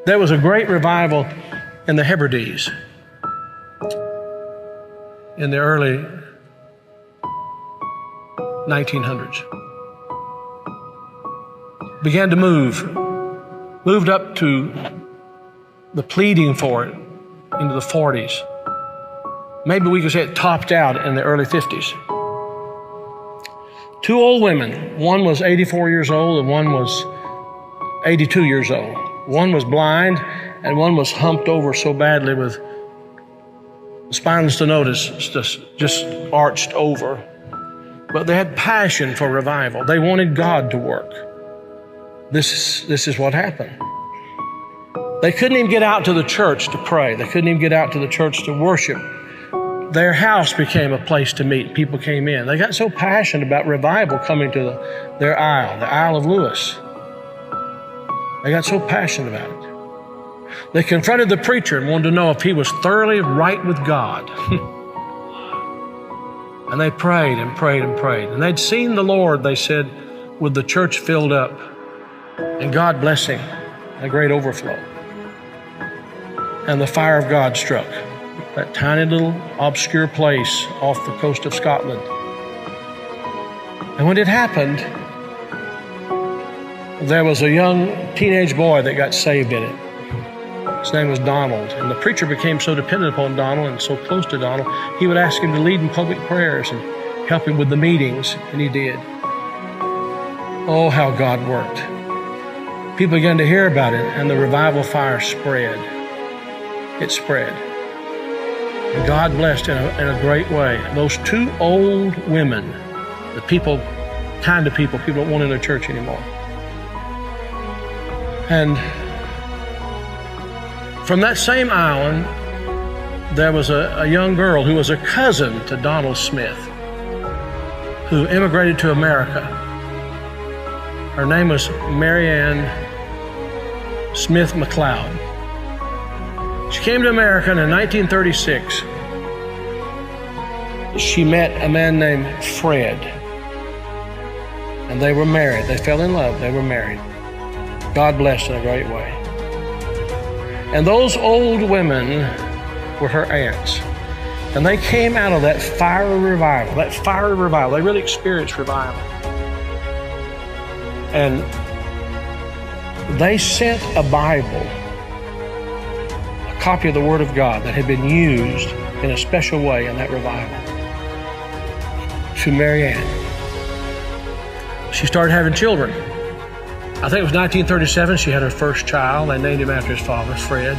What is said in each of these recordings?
There was a great revival in the Hebrides in the early 1900s. Began to moved up to the pleading for it into the 40s. Maybe we could say it topped out in the early 50s. Two old women, one was 84 years old and one was 82 years old. One was blind and one was humped over so badly with spinal stenosis, just arched over. But they had passion for revival. They wanted God to work. This is what happened. They couldn't even get out to the church to pray. They couldn't even get out to the church to worship. Their house became a place to meet. People came in. They got so passionate about revival coming to their isle, the Isle of Lewis. They got so passionate about it. They confronted the preacher and wanted to know if he was thoroughly right with God. And they prayed and prayed and prayed. And they'd seen the Lord, they said, with the church filled up and God blessing, a great overflow. And the fire of God struck that tiny little obscure place off the coast of Scotland. And when it happened, there was a young teenage boy that got saved in it. His name was Donald. And the preacher became so dependent upon Donald and so close to Donald, he would ask him to lead in public prayers and help him with the meetings, and he did. Oh, how God worked. People began to hear about it, and the revival fire spread. It spread. And God blessed in a great way. Those two old women, the kind of people don't want in their church anymore. And from that same island, there was a young girl who was a cousin to Donald Smith, who immigrated to America. Her name was Marianne Smith McLeod. She came to America and in 1936. She met a man named Fred, and they were married. They fell in love. They were married. God blessed in a great way. And those old women were her aunts. And they came out of that fiery revival, They really experienced revival. And they sent a Bible, a copy of the Word of God that had been used in a special way in that revival, to Marianne. She started having children. I think it was 1937, she had her first child. They named him after his father, Fred.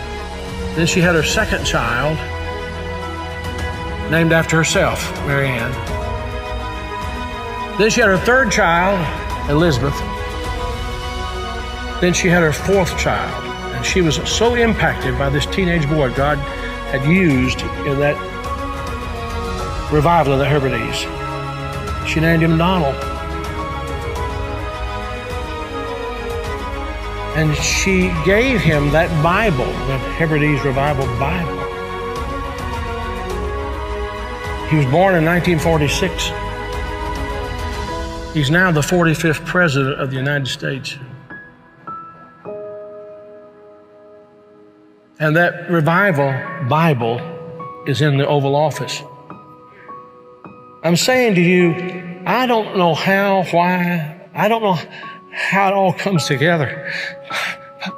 Then she had her second child, named after herself, Marianne. Then she had her third child, Elizabeth. Then she had her fourth child. And she was so impacted by this teenage boy God had used in that revival of the Hebrides. She named him Donald. And she gave him that Bible, the Hebrides Revival Bible. He was born in 1946. He's now the 45th President of the United States. And that Revival Bible is in the Oval Office. I'm saying to you, I don't know how, why, I don't know how it all comes together.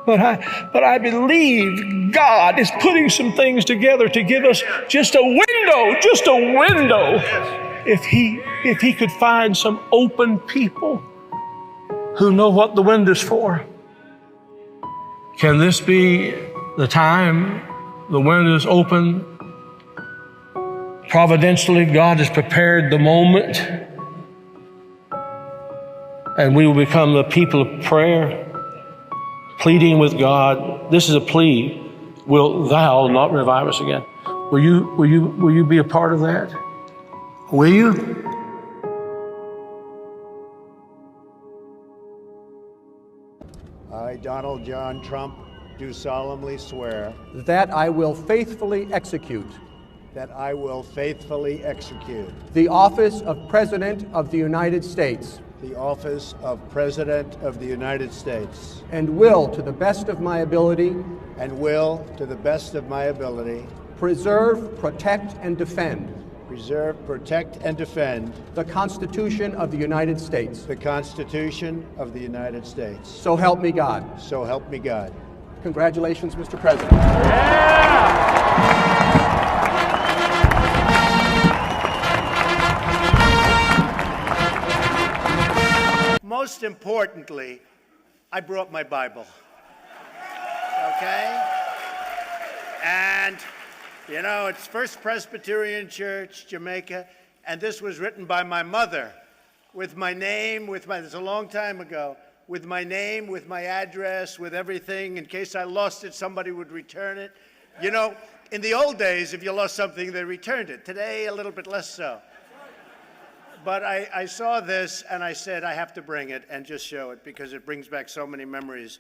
But I believe God is putting some things together to give us just a window. If he could find some open people who know what the window's for. Can this be the time the window's open? Providentially, God has prepared the moment, and we will become the people of prayer, pleading with God. This is a plea. Will thou not revive us again? Will you be a part of that? Will you? I, Donald John Trump, do solemnly swear that I will faithfully execute that I will faithfully execute the office of President of the United States the office of President of the United States, and will, to the best of my ability, and will, to the best of my ability, preserve, protect, and defend preserve, protect, and defend the Constitution of the United States. the Constitution of the United States. So help me God. So help me God. Congratulations, Mr. President. Most importantly, I brought my Bible. Okay? And, you know, it's First Presbyterian Church, Jamaica, and this was written by my mother with my name, it's a long time ago, with my name, with my address, with everything. In case I lost it, somebody would return it. You know, in the old days, if you lost something, they returned it. Today, a little bit less so. But I saw this, and I said, I have to bring it and just show it because it brings back so many memories.